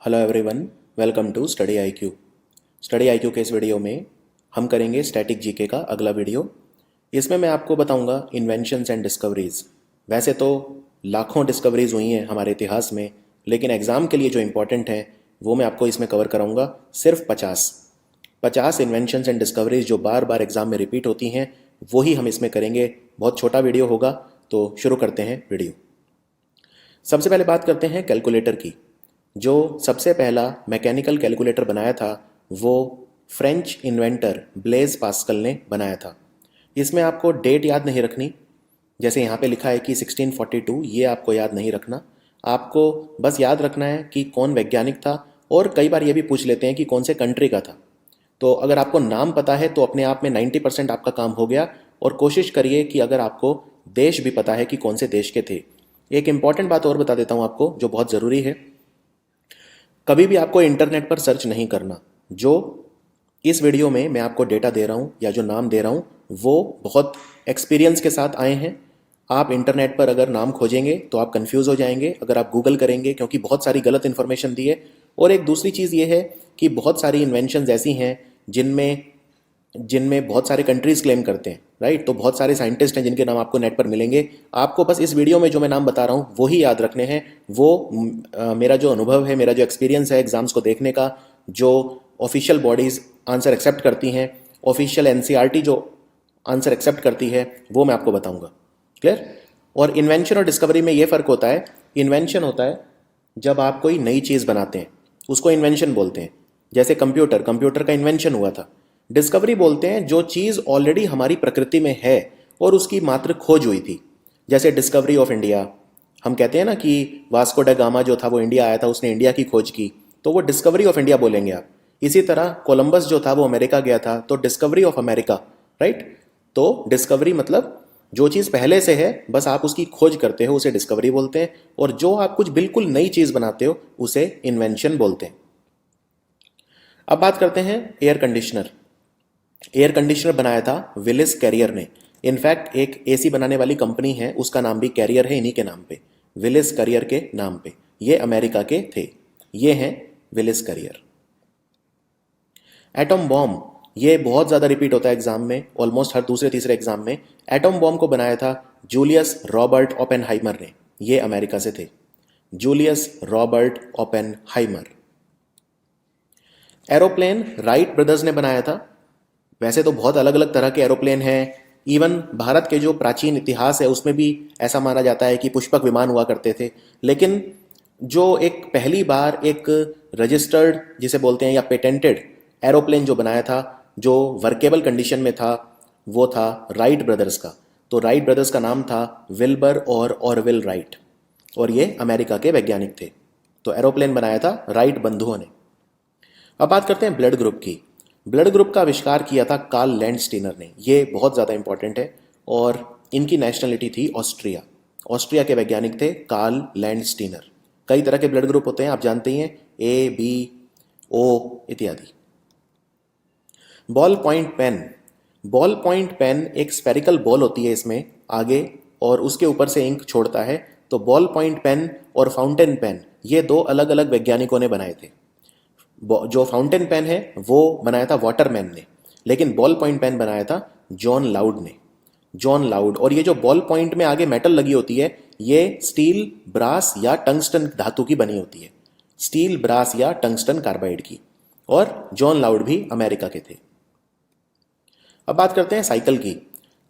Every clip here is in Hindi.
Hello everyone, welcome to Study IQ. Study IQ के इस वीडियो में हम करेंगे स्टैटिक जीके का अगला वीडियो। इसमें मैं आपको बताऊंगा इन्वेंशंस एंड डिस्कवरीज। वैसे तो लाखों डिस्कवरीज हुई हैं हमारे इतिहास में, लेकिन एग्ज़ाम के लिए जो इम्पोर्टेंट हैं वो मैं आपको इसमें कवर कराऊंगा। सिर्फ 50 इन्वेंशंस एंड डिस्कवरीज जो बार बार एग्ज़ाम में रिपीट होती हैं वही हम इसमें करेंगे। बहुत छोटा वीडियो होगा, तो शुरू करते हैं वीडियो। सबसे पहले बात करते हैं कैलकुलेटर की। जो सबसे पहला मैकेनिकल कैलकुलेटर बनाया था वो फ्रेंच इन्वेंटर ब्लेज पास्कल ने बनाया था। इसमें आपको डेट याद नहीं रखनी, जैसे यहाँ पे लिखा है कि 1642, ये आपको याद नहीं रखना। आपको बस याद रखना है कि कौन वैज्ञानिक था, और कई बार ये भी पूछ लेते हैं कि कौन से कंट्री का था। तो अगर आपको नाम पता है तो अपने आप में 90% आपका काम हो गया। और कोशिश करिए कि अगर आपको देश भी पता है कि कौन से देश के थे। एक इम्पॉर्टेंट बात और बता देता हूँ आपको जो बहुत ज़रूरी है, कभी भी आपको इंटरनेट पर सर्च नहीं करना। जो इस वीडियो में मैं आपको डेटा दे रहा हूँ या जो नाम दे रहा हूँ वो बहुत एक्सपीरियंस के साथ आए हैं। आप इंटरनेट पर अगर नाम खोजेंगे तो आप कंफ्यूज हो जाएंगे अगर आप गूगल करेंगे, क्योंकि बहुत सारी गलत इन्फॉर्मेशन दी है। और एक दूसरी चीज़ ये है कि बहुत सारी इन्वेंशंस ऐसी हैं जिनमें जिनमें बहुत सारे कंट्रीज़ क्लेम करते हैं, राइट। तो बहुत सारे साइंटिस्ट हैं जिनके नाम आपको नेट पर मिलेंगे। आपको बस इस वीडियो में जो मैं नाम बता रहा हूँ वो ही याद रखने हैं। वो मेरा जो अनुभव है, मेरा जो एक्सपीरियंस है एग्जाम्स को देखने का, जो ऑफिशियल बॉडीज़ आंसर एक्सेप्ट करती हैं, ऑफिशियल एनसीईआरटी जो आंसर एक्सेप्ट करती है, वो मैं आपको बताऊँगा। क्लियर। और इन्वेंशन और डिस्कवरी में ये फ़र्क होता है। इन्वेंशन होता है जब आप कोई नई चीज़ बनाते हैं, उसको इन्वेंशन बोलते हैं। जैसे कंप्यूटर का इन्वेंशन हुआ था। डिस्कवरी बोलते हैं जो चीज़ ऑलरेडी हमारी प्रकृति में है और उसकी मात्र खोज हुई थी। जैसे डिस्कवरी ऑफ इंडिया, हम कहते हैं ना कि वास्को डा गामा जो था वो इंडिया आया था, उसने इंडिया की खोज की, तो वो डिस्कवरी ऑफ इंडिया बोलेंगे आप। इसी तरह कोलंबस जो था वो अमेरिका गया था, तो डिस्कवरी ऑफ अमेरिका, राइट। तो डिस्कवरी मतलब जो चीज़ पहले से है बस आप उसकी खोज करते हो, उसे डिस्कवरी बोलते हैं। और जो आप कुछ बिल्कुल नई चीज़ बनाते हो उसे इन्वेंशन बोलते हैं। अब बात करते हैं एयर कंडीशनर। एयर कंडीशनर बनाया था विलिस कैरियर ने। इनफैक्ट एक एसी बनाने वाली कंपनी है, उसका नाम भी कैरियर है, इन्हीं के नाम पे, विलिस कैरियर के नाम पे। ये अमेरिका के थे। ये हैं विलिस कैरियर। एटम बॉम्ब, ये बहुत ज़्यादा रिपीट होता है एग्जाम में, ऑलमोस्ट हर दूसरे तीसरे एग्जाम में। एटम बॉम्ब को बनाया था जूलियस रॉबर्ट ओपेनहाइमर ने। ये अमेरिका से थे, Julius Robert Oppenheimer. Aeroplane Wright brothers ने बनाया था। वैसे तो बहुत अलग अलग तरह के एरोप्लेन हैं। इवन भारत के जो प्राचीन इतिहास है उसमें भी ऐसा माना जाता है कि पुष्पक विमान हुआ करते थे। लेकिन जो एक पहली बार एक रजिस्टर्ड जिसे बोलते हैं या पेटेंटेड एरोप्लेन जो बनाया था, जो वर्केबल कंडीशन में था, वो था राइट ब्रदर्स का। तो राइट ब्रदर्स का नाम था विल्बर और ऑरविल राइट, और ये अमेरिका के वैज्ञानिक थे। तो एरोप्लेन बनाया था राइट बंधुओं ने। अब बात करते हैं ब्लड ग्रुप की। ब्लड ग्रुप का आविष्कार किया था कार्ल लैंडस्टीनर ने। ये बहुत ज़्यादा इंपॉर्टेंट है। और इनकी नेशनलिटी थी ऑस्ट्रिया। ऑस्ट्रिया के वैज्ञानिक थे कार्ल लैंडस्टीनर। कई तरह के ब्लड ग्रुप होते हैं, आप जानते ही हैं, ए, बी, ओ इत्यादि। Ball point pen. Ball point pen एक स्फेरिकल बॉल होती है इसमें आगे, और उसके ऊपर से इंक छोड़ता है। तो बॉल पॉइंट पेन और फाउंटेन पेन ये दो अलग अलग वैज्ञानिकों ने बनाए थे। जो फाउंटेन पेन है वो बनाया था वाटरमैन ने, लेकिन बॉल पॉइंट पेन बनाया था जॉन लाउड ने। John loud. और ये जो बॉल पॉइंट में आगे मेटल लगी होती है, ये स्टील, ब्रास या टंगस्टन धातु की बनी होती है। स्टील, ब्रास या टंगस्टन कार्बाइड की। और जॉन लाउड भी अमेरिका के थे। अब बात करते हैं साइकिल की।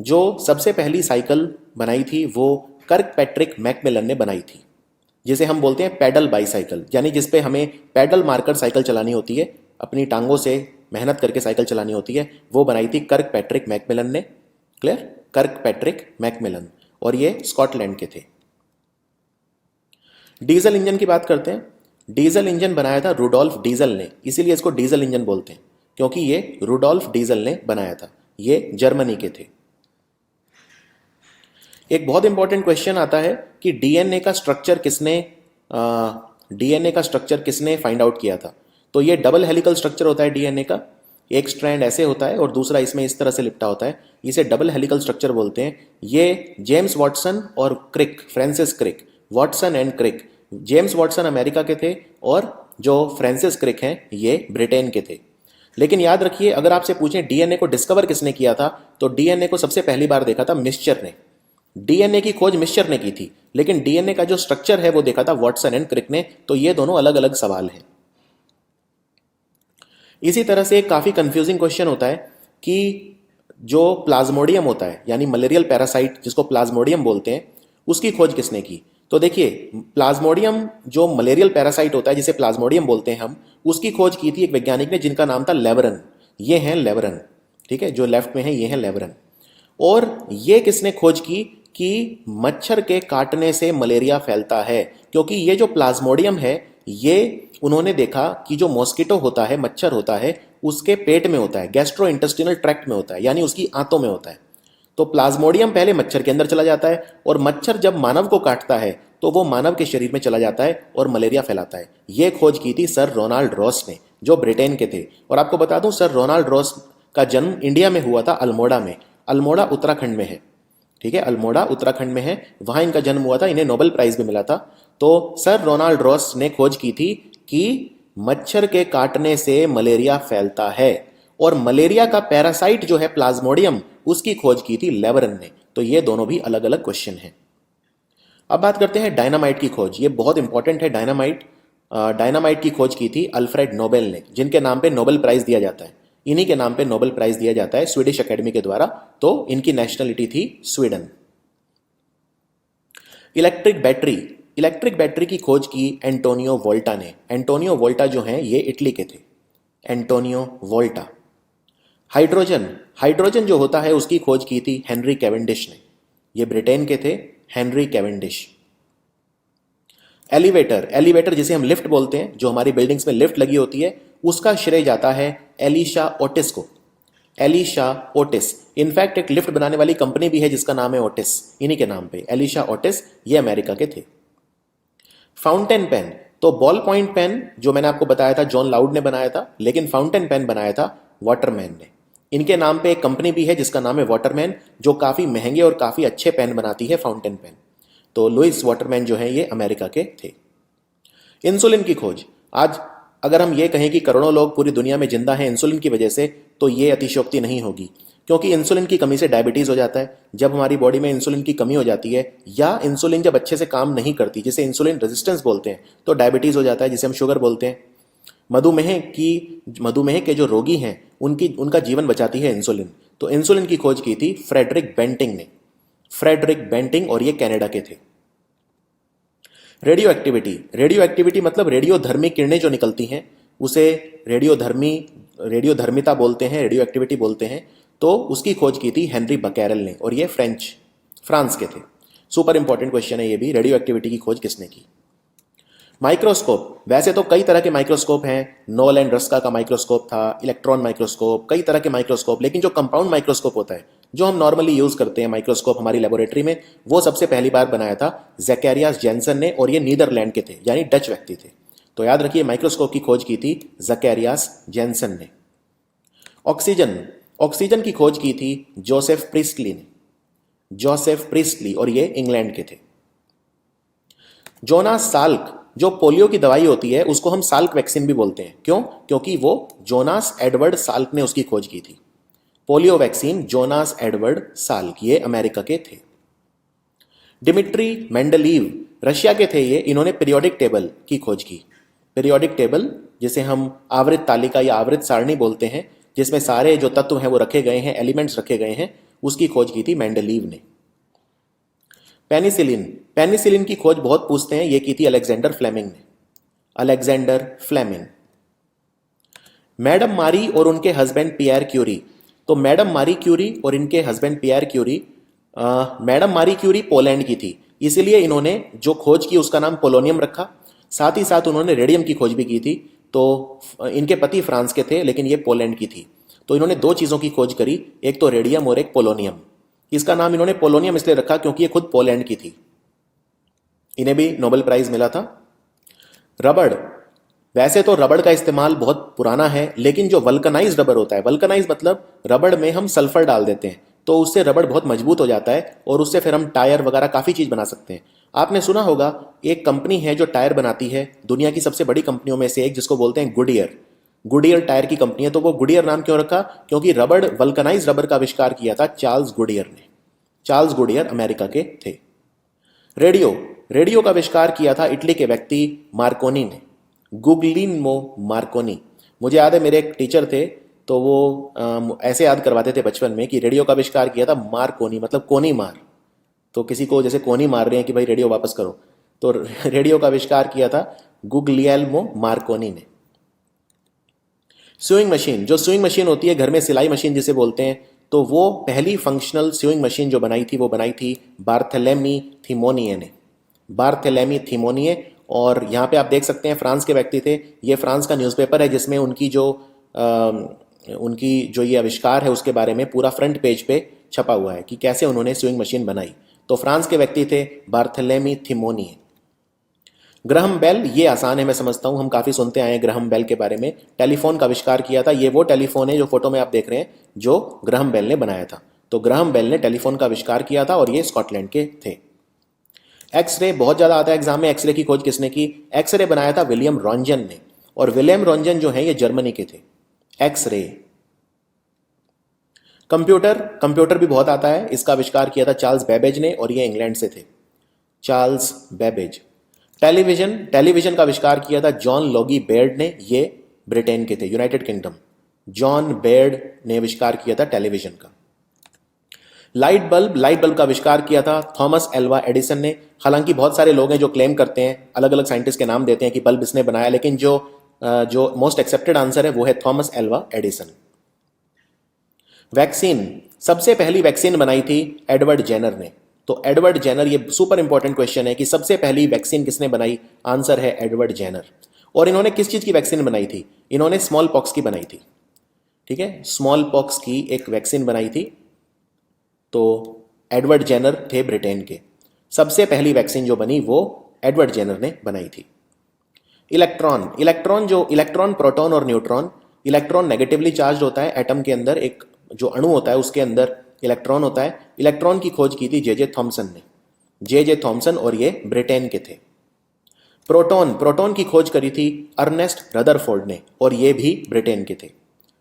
जो सबसे पहली साइकिल बनाई थी वो कर्क पैट्रिक मैकमिलन ने बनाई थी, जिसे हम बोलते हैं पैडल बाईसाइकिल, यानी जिसपे हमें पैडल मारकर साइकिल चलानी होती है, अपनी टांगों से मेहनत करके साइकिल चलानी होती है। वो बनाई थी कर्क पैट्रिक मैकमिलन ने। क्लियर। कर्क पैट्रिक मैकमिलन, और ये स्कॉटलैंड के थे। डीजल इंजन की बात करते हैं। डीजल इंजन बनाया था रुडोल्फ डीजल ने, इसीलिए इसको डीजल इंजन बोलते हैं, क्योंकि ये रुडोल्फ डीजल ने बनाया था। ये जर्मनी के थे। एक बहुत इंपॉर्टेंट क्वेश्चन आता है कि डीएनए का स्ट्रक्चर किसने फाइंड आउट किया था। तो ये डबल हेलिकल स्ट्रक्चर होता है डीएनए का। एक स्ट्रैंड ऐसे होता है और दूसरा इसमें इस तरह से लिपटा होता है, इसे डबल हेलिकल स्ट्रक्चर बोलते हैं। ये जेम्स वाटसन और Crick, Francis Crick, Watson and Crick. James Watson America के थे और जो फ्रांसिस क्रिक हैं ये ब्रिटेन के थे। लेकिन याद रखिए, अगर आपसे पूछें डीएनए को डिस्कवर किसने किया था, तो डीएनए को सबसे पहली बार देखा था मिस्चर ने। डीएनए की खोज मिस्चर ने की थी, लेकिन डीएनए का जो स्ट्रक्चर है वो देखा था वॉटसन एंड क्रिक ने। तो ये दोनों अलग अलग सवाल हैं। इसी तरह से एक काफ़ी कंफ्यूजिंग क्वेश्चन होता है कि जो प्लाज्मोडियम होता है, यानी मलेरियल पैरासाइट जिसको प्लाज्मोडियम बोलते हैं, उसकी खोज किसने की। तो देखिए, प्लाज्मोडियम जो मलेरियल पैरासाइट होता है जिसे प्लाज्मोडियम बोलते हैं हम, उसकी खोज की थी एक वैज्ञानिक ने जिनका नाम था लेवरन। ये हैं लेवरन, ठीक है, जो लेफ्ट में है ये हैं लेवरन। और ये किसने खोज की कि मच्छर के काटने से मलेरिया फैलता है, क्योंकि ये जो प्लाज्मोडियम है ये उन्होंने देखा कि जो मॉस्किटो होता है, मच्छर होता है, उसके पेट में होता है, गैस्ट्रो इंटेस्टिनल ट्रैक्ट में होता है, यानी उसकी आंतों में होता है। तो प्लाज्मोडियम पहले मच्छर के अंदर चला जाता है और मच्छर जब मानव को काटता है तो वो मानव के शरीर में चला जाता है और मलेरिया फैलाता है। ये खोज की थी सर रोनाल्ड रॉस ने, जो ब्रिटेन के थे। और आपको बता दूं, सर रोनाल्ड रॉस का जन्म इंडिया में हुआ था, अल्मोड़ा में। अल्मोड़ा उत्तराखंड में है, ठीक है, अल्मोड़ा उत्तराखंड में है, वहां इनका जन्म हुआ था। इन्हें नोबेल प्राइज भी मिला था। तो सर रोनाल्ड रॉस ने खोज की थी कि मच्छर के काटने से मलेरिया फैलता है, और मलेरिया का पैरासाइट जो है प्लाज्मोडियम, उसकी खोज की थी लेवरन ने। तो ये दोनों भी अलग अलग क्वेश्चन हैं। अब बात करते हैं डायनामाइट की खोज। ये बहुत इंपॉर्टेंट है डायनामाइट। डायनामाइट की खोज की थी अल्फ्रेड नोबेल ने, जिनके नाम पे नोबेल प्राइज दिया जाता है। इन्हीं के नाम पे नोबेल प्राइज दिया जाता है स्वीडिश एकेडमी के द्वारा। तो इनकी नेशनलिटी थी Sweden. Electric battery, electric battery की खोज की एंटोनियो वोल्टा ने। एंटोनियो वोल्टा जो हैं ये इटली के थे, एंटोनियो वोल्टा। हाइड्रोजन, हाइड्रोजन जो होता है उसकी खोज की थी हेनरी कैवेंडिश ने। ये ब्रिटेन के थे, हेनरी कैवेंडिश। एलिवेटर, एलिवेटर जिसे हम लिफ्ट बोलते हैं, जो हमारी बिल्डिंग्स में लिफ्ट लगी होती है, उसका श्रेय जाता है एलिशा ओटिस को। एलिशा ओटिस, इनफैक्ट एक लिफ्ट बनाने वाली कंपनी भी है जिसका नाम है ओटिस, इन्हीं के नाम पे एलिशा ओटिस। ये अमेरिका के थे। फाउंटेन पेन, तो बॉल पॉइंट पेन जो मैंने आपको बताया था जॉन लाउड ने बनाया था, लेकिन फाउंटेन पेन बनाया था वाटरमैन ने। इनके नाम पे एक कंपनी भी है जिसका नाम है वाटरमैन, जो काफ़ी महंगे और काफ़ी अच्छे पेन बनाती है, फाउंटेन पेन। तो लुइस वाटरमैन जो है ये अमेरिका के थे। इंसुलिन की खोज, आज अगर हम ये कहें कि करोड़ों लोग पूरी दुनिया में जिंदा हैं इंसुलिन की वजह से, तो ये अतिशयोक्ति नहीं होगी, क्योंकि इंसुलिन की कमी से डायबिटीज़ हो जाता है। जब हमारी बॉडी में इंसुलिन की कमी हो जाती है, या इंसुलिन जब अच्छे से काम नहीं करती, जिसे इंसुलिन रेजिस्टेंस बोलते हैं, तो डायबिटीज़ हो जाता है, जिसे हम शुगर बोलते हैं। मधुमेह के जो रोगी हैं उनका जीवन बचाती है इंसुलिन। तो इंसुलिन की खोज की थी फ्रेडरिक बेंटिंग ने, फ्रेडरिक बेंटिंग, और ये कनाडा के थे। रेडियो एक्टिविटी, रेडियो एक्टिविटी मतलब रेडियोधर्मी किरणें जो निकलती हैं उसे रेडियोधर्मिता बोलते हैं, रेडियो एक्टिविटी बोलते हैं। तो उसकी खोज की थी हेनरी बकैरल ने, और ये फ्रांस के थे। सुपर इंपॉर्टेंट क्वेश्चन है ये भी, रेडियो एक्टिविटी की खोज किसने की। माइक्रोस्कोप, वैसे तो कई तरह के माइक्रोस्कोप हैं, नोल एंड रस्का का माइक्रोस्कोप था, इलेक्ट्रॉन माइक्रोस्कोप, कई तरह के माइक्रोस्कोप, लेकिन जो कंपाउंड माइक्रोस्कोप होता है, जो हम नॉर्मली यूज करते हैं माइक्रोस्कोप हमारी लेबोरेटरी में, वो सबसे पहली बार बनाया था ज़कैरियास जेनसन ने, और ये नीदरलैंड के थे, यानी डच व्यक्ति थे। तो याद रखिए, माइक्रोस्कोप की खोज की थी ज़कैरियास जेनसन ने। ऑक्सीजन, ऑक्सीजन की खोज की थी जोसेफ प्रिस्टली ने, जोसेफ प्रिस्टली, और ये इंग्लैंड के थे। जोनास साल्क, जो पोलियो की दवाई होती है उसको हम साल्क वैक्सीन भी बोलते हैं। क्यों? क्योंकि वो जोनास एडवर्ड साल्क ने उसकी खोज की थी। Polio vaccine Jonas Edward Salk, ये अमेरिका के थे। डिमिट्री मेंडलीव, रशिया के थे ये, इन्होंने पीरियोडिक टेबल की खोज की। पीरियोडिक टेबल जिसे हम आवृत तालिका या आवृत सारणी बोलते हैं, जिसमें सारे जो तत्व हैं वो रखे गए हैं, एलिमेंट्स रखे गए हैं, उसकी खोज की थी मेंडलीव ने। पेनिसिलिन, पेनिसिलिन की खोज बहुत पूछते हैं, ये की थी अलेक्जेंडर फ्लेमिंग ने, अलेक्जेंडर फ्लेमिंग। मैडम मारी और उनके हस्बैंड पियर क्यूरी, तो मैडम मारी क्यूरी और इनके हस्बैंड पियर क्यूरी, मैडम मारी क्यूरी पोलैंड की थी, इसलिए इन्होंने जो खोज की उसका नाम पोलोनियम रखा। साथ ही साथ उन्होंने रेडियम की खोज भी की थी। तो इनके पति फ्रांस के थे, लेकिन ये पोलैंड की थी। तो इन्होंने दो चीज़ों की खोज करी, एक तो रेडियम और एक पोलोनियम। इसका नाम इन्होंने पोलोनियम इसलिए रखा क्योंकि ये खुद पोलैंड की थी। इन्हें भी नोबेल प्राइज मिला था। रबड़, वैसे तो रबड़ का इस्तेमाल बहुत पुराना है, लेकिन जो वल्कनाइज रबर होता है, वल्कनाइज मतलब रबड़ में हम सल्फर डाल देते हैं, तो उससे रबड़ बहुत मजबूत हो जाता है और उससे फिर हम टायर वगैरह काफ़ी चीज़ बना सकते हैं। आपने सुना होगा एक कंपनी है जो टायर बनाती है, दुनिया की सबसे बड़ी कंपनियों में से एक, जिसको बोलते हैं गुडियर। गुडियर टायर की कंपनी है। तो वो गुडियर नाम क्यों रखा? क्योंकि रबड़, वल्कनाइज रबर का आविष्कार किया था चार्ल्स गुडियर ने। चार्ल्स गुडियर अमेरिका के थे। रेडियो, रेडियो का आविष्कार किया था इटली के व्यक्ति मार्कोनी ने, गुग्लिनमो मार्कोनी। मुझे याद है मेरे एक टीचर थे, तो वो ऐसे याद करवाते थे बचपन में कि रेडियो का आविष्कार किया था मार्कोनी, मतलब कोनी मार। तो किसी को जैसे कोनी मार रहे हैं कि भाई रेडियो वापस करो, तो रेडियो का आविष्कार किया था गुग्लिएल्मो मार्कोनी ने। स्यूइंग मशीन, जो स्यूइंग मशीन होती है घर में, सिलाई मशीन जिसे बोलते हैं, तो वो पहली फंक्शनल स्यूइंग मशीन जो बनाई थी वो बनाई थी बार्थेलेमी थीमोनिए ने। बार्थेलेमी थीमोनिए। और यहाँ पे आप देख सकते हैं फ्रांस के व्यक्ति थे। ये फ्रांस का न्यूज़पेपर है जिसमें उनकी जो ये आविष्कार है उसके बारे में पूरा फ्रंट पेज पे छपा हुआ है कि कैसे उन्होंने स्यूइंग मशीन बनाई। तो फ्रांस के व्यक्ति थे बार्थेलेमी थीमोनिए। ग्राहम बेल, ये आसान है मैं समझता हूँ, हम काफ़ी सुनते आए हैं ग्राहम बेल के बारे में। टेलीफोन का आविष्कार किया था। ये वो टेलीफोन है जो फोटो में आप देख रहे हैं जो ग्राहम बेल ने बनाया था। तो ग्राहम बेल ने टेलीफोन का आविष्कार किया था और ये स्कॉटलैंड के थे। एक्सरे बहुत ज़्यादा आता है एग्जाम में। एक्सरे की खोज किसने की? एक्सरे बनाया था विलियम रॉन्जन ने। और विलियम रॉन्जन जो है ये जर्मनी के थे। एक्सरे। कंप्यूटर, कंप्यूटर भी बहुत आता है। इसका आविष्कार किया था चार्ल्स बेबेज ने और ये इंग्लैंड से थे। Charles Babbage. टेलीविजन, टेलीविजन का आविष्कार किया था जॉन लॉगी बेयर्ड ने। ये ब्रिटेन के थे, यूनाइटेड किंगडम। जॉन बेयर्ड ने आविष्कार किया था टेलीविजन का। लाइट बल्ब, लाइट बल्ब का आविष्कार किया था थॉमस एल्वा एडिसन ने। हालांकि बहुत सारे लोग हैं जो क्लेम करते हैं, अलग अलग साइंटिस्ट के नाम देते हैं कि बल्ब इसने बनाया, लेकिन जो मोस्ट एक्सेप्टेड आंसर है वो है थॉमस एल्वा एडिसन। वैक्सीन, सबसे पहली वैक्सीन बनाई थी एडवर्ड जेनर ने। तो एडवर्ड जेनर, ये सुपर इंपॉर्टेंट क्वेश्चन है कि सबसे पहली वैक्सीन किसने बनाई? आंसर है एडवर्ड जेनर। और इन्होंने किस चीज़ की वैक्सीन बनाई थी? इन्होंने स्मॉल पॉक्स की बनाई थी। ठीक है, स्मॉल पॉक्स की एक वैक्सीन बनाई थी। तो एडवर्ड जेनर थे ब्रिटेन के। सबसे पहली वैक्सीन जो बनी वो एडवर्ड जेनर ने बनाई थी। इलेक्ट्रॉन, इलेक्ट्रॉन, प्रोटॉन और न्यूट्रॉन। इलेक्ट्रॉन नेगेटिवली चार्ज होता है। एटम के अंदर एक जो अणु होता है उसके अंदर इलेक्ट्रॉन होता है। इलेक्ट्रॉन की खोज की थी जे थॉमसन ने। जे थॉमसन, और ये ब्रिटेन के थे। प्रोटॉन, प्रोटॉन की खोज करी थी अर्नेस्ट रदरफोर्ड ने और ये भी ब्रिटेन के थे।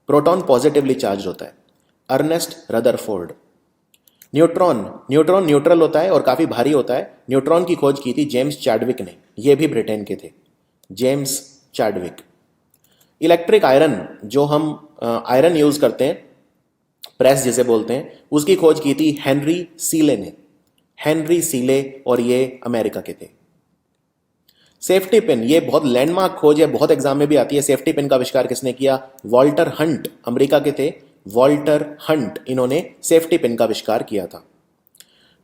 प्रोटॉन पॉजिटिवली चार्ज होता है। Ernest Rutherford. Neutron, neutron neutral होता है और काफ़ी भारी होता है। न्यूट्रॉन की खोज की थी जेम्स चैडविक ने। ये भी ब्रिटेन के थे, जेम्स चैडविक। इलेक्ट्रिक आयरन, जो हम आयरन यूज़ करते हैं, प्रेस जिसे बोलते हैं, उसकी खोज की थी हेनरी सीले ने। हेनरी सीले, और ये अमेरिका के थे। सेफ्टी पिन, ये बहुत लैंडमार्क खोज है, बहुत एग्जाम में भी आती है। सेफ्टी पिन का आविष्कार किसने किया? वॉल्टर हंट, अमेरिका के थे वॉल्टर हंट। इन्होंने सेफ्टी पिन का आविष्कार किया था।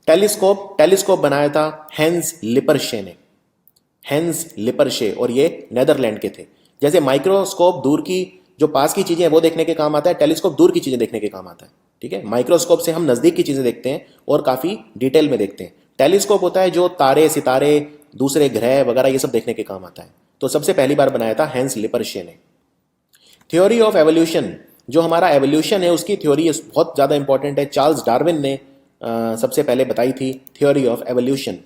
टेलीस्कोप, टेलीस्कोप बनाया था हेंस लिपरशे ने। हेंस लिपरशे, और ये नेदरलैंड के थे। जैसे माइक्रोस्कोप दूर की, जो पास की चीजें वो देखने के काम आता है, टेलीस्कोप दूर की चीजें देखने के काम आता है। ठीक है, माइक्रोस्कोप से हम नजदीक की चीजें देखते हैं और काफी डिटेल में देखते हैं। टेलीस्कोप होता है जो तारे, सितारे, दूसरे ग्रह वगैरह ये सब देखने के काम आता है। तो सबसे पहली बार बनाया था हेंस लिपरशे ने। थ्योरी ऑफ एवोल्यूशन, जो हमारा एवोल्यूशन है उसकी थ्योरी बहुत ज़्यादा इंपॉर्टेंट है। चार्ल्स डार्विन ने सबसे पहले बताई थी theory of evolution.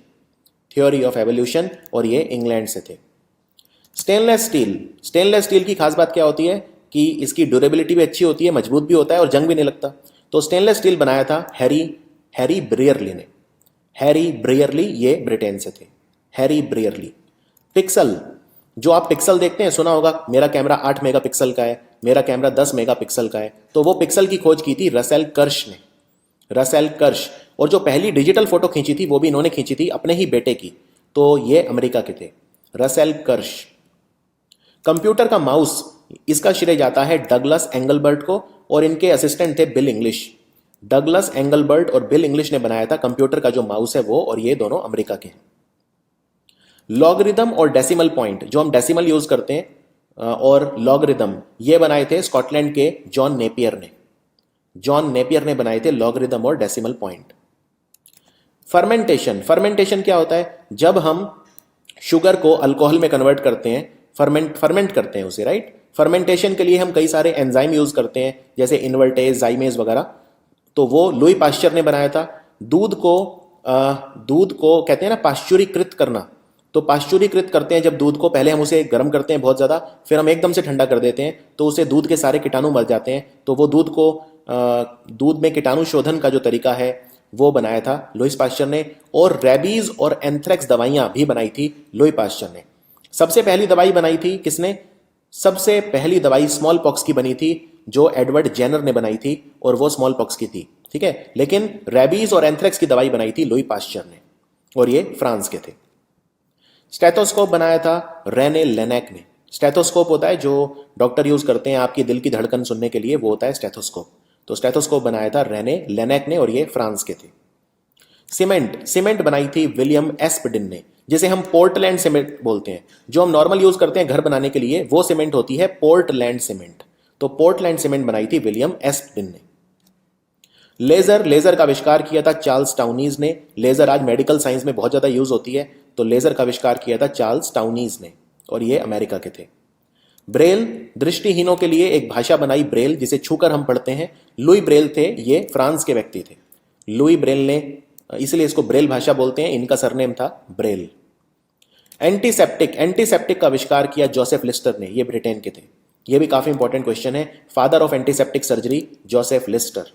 Theory of evolution, और ये इंग्लैंड से थे। स्टेनलेस स्टील, स्टेनलेस स्टील की खास बात क्या होती है कि इसकी ड्यूरेबिलिटी भी अच्छी होती है, मजबूत भी होता है और जंग भी नहीं लगता। तो स्टेनलेस स्टील बनाया था हैरी ब्रियरली ने। हैरी ब्रियरली, ये ब्रिटेन से थे। Harry Brierley. पिक्सल, जो आप पिक्सल देखते हैं, सुना होगा मेरा कैमरा 8 मेगापिक्सल का है, मेरा कैमरा 10 मेगापिक्सल का है। तो वो पिक्सल की खोज की थी रसेल कर्श ने। Russell curse. और जो पहली डिजिटल फोटो खींची थी वो भी इन्होंने खींची थी अपने ही बेटे की। तो ये अमेरिका के थे, रसेल कर्श। कंप्यूटर का माउस, इसका श्रेय जाता है डगलस एंगलबर्ट को, और इनके असिस्टेंट थे बिल इंग्लिश। डगलस एंगलबर्ट और बिल इंग्लिश ने बनाया था कंप्यूटर का जो माउस है वो, और ये दोनों अमेरिका के हैं। लॉगरिदम और डेसिमल पॉइंट, जो हम डेसिमल यूज करते हैं, और लॉगरिदम, ये बनाए थे स्कॉटलैंड के जॉन नेपियर ने। जॉन नेपियर ने बनाए थे लॉगरिदम और डेसिमल पॉइंट। फर्मेंटेशन, फर्मेंटेशन क्या होता है? जब हम शुगर को अल्कोहल में कन्वर्ट करते हैं, फर्मेंट करते हैं उसे, राइट। फर्मेंटेशन के लिए हम कई सारे एंजाइम यूज करते हैं, जैसे इन्वर्टेज, जाइमेज वगैरह। तो वो लुई पाश्चर ने बनाया था। दूध को कहते हैं ना पाश्चुरीकृत करना, तो पाश्चुरीकृत करते हैं जब दूध को, पहले हम उसे गर्म करते हैं बहुत ज़्यादा, फिर हम एकदम से ठंडा कर देते हैं तो उसे दूध के सारे कीटाणु मर जाते हैं। तो वो दूध में कीटाणु शोधन का जो तरीका है वो बनाया था लुईस पाश्चर ने। और रेबीज और एंथ्रेक्स दवाइयाँ भी बनाई थी लुई पाश्चर ने। सबसे पहली दवाई बनाई थी किसने? सबसे पहली दवाई स्मॉल पॉक्स की बनी थी, जो एडवर्ड जेनर ने बनाई थी, और वो स्मॉल पॉक्स की थी, ठीक है। लेकिन रेबीज और एंथ्रेक्स की दवाई बनाई थी लुई पाश्चर ने, और ये फ्रांस के थे। स्टेथोस्कोप बनाया था रेने लेनेक ने। स्टेथोस्कोप होता है जो डॉक्टर यूज करते हैं आपकी दिल की धड़कन सुनने के लिए, वो होता है स्टेथोस्कोप। तो स्टेथोस्कोप बनाया था रेने लेनेक ने, और ये फ्रांस के थे। सीमेंट बनाई थी विलियम एस्पडिन ने, जिसे हम पोर्टलैंड सीमेंट बोलते हैं। जो हम नॉर्मल यूज करते हैं घर बनाने के लिए, वो सीमेंट होती है पोर्टलैंड सीमेंट। तो पोर्टलैंड सीमेंट बनाई थी विलियम एस्पडिन ने। लेजर का आविष्कार किया था चार्ल्स टाउनीज ने। लेजर आज मेडिकल साइंस में बहुत ज्यादा यूज होती है, तो लेजर का आविष्कार किया था चार्ल्स टाउनीज ने, और ये अमेरिका के थे। ब्रेल, दृष्टिहीनों के लिए एक भाषा बनाई ब्रेल, जिसे छूकर हम पढ़ते हैं। लुई ब्रेल थे, ये फ्रांस के व्यक्ति थे। लुई ब्रेल ने, इसलिए इसको ब्रेल भाषा बोलते हैं, इनका सरनेम था ब्रेल। एंटीसेप्टिक का आविष्कार किया जोसेफ लिस्टर ने, ये ब्रिटेन के थे। ये भी काफी इंपॉर्टेंट क्वेश्चन है। Father of antiseptic surgery Joseph Lister.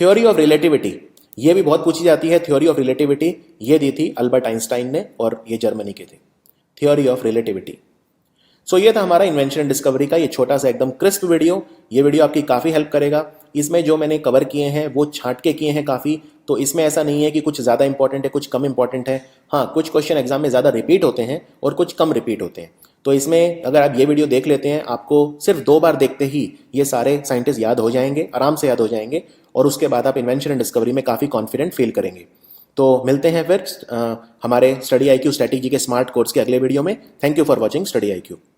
Theory of relativity, ये भी बहुत पूछी जाती है। थ्योरी ऑफ रिलेटिविटी ये दी थी अल्बर्ट आइंस्टाइन ने, और ये जर्मनी के थे। Theory of relativity. सो ये था हमारा इन्वेंशन एंड डिस्कवरी का ये छोटा सा एकदम क्रिस्प वीडियो। ये वीडियो आपकी काफ़ी हेल्प करेगा। इसमें जो मैंने कवर किए हैं वो छांट के किए हैं काफ़ी, तो इसमें ऐसा नहीं है कि कुछ ज़्यादा इंपॉर्टेंट है कुछ कम इंपॉर्टेंट है। हाँ, कुछ क्वेश्चन एग्जाम में ज़्यादा रिपीट होते हैं और कुछ कम रिपीट होते हैं। तो इसमें अगर आप ये वीडियो देख लेते हैं, आपको सिर्फ 2 बार देखते ही ये सारे साइंटिस्ट याद हो जाएंगे, आराम से याद हो जाएंगे, और उसके बाद आप इन्वेंशन एंड डिस्कवरी में काफ़ी कॉन्फिडेंट फील करेंगे। तो मिलते हैं फिर हमारे स्टडी IQ स्ट्रेटेजी के स्मार्ट कोर्स के अगले वीडियो में। Thank you for watching study IQ।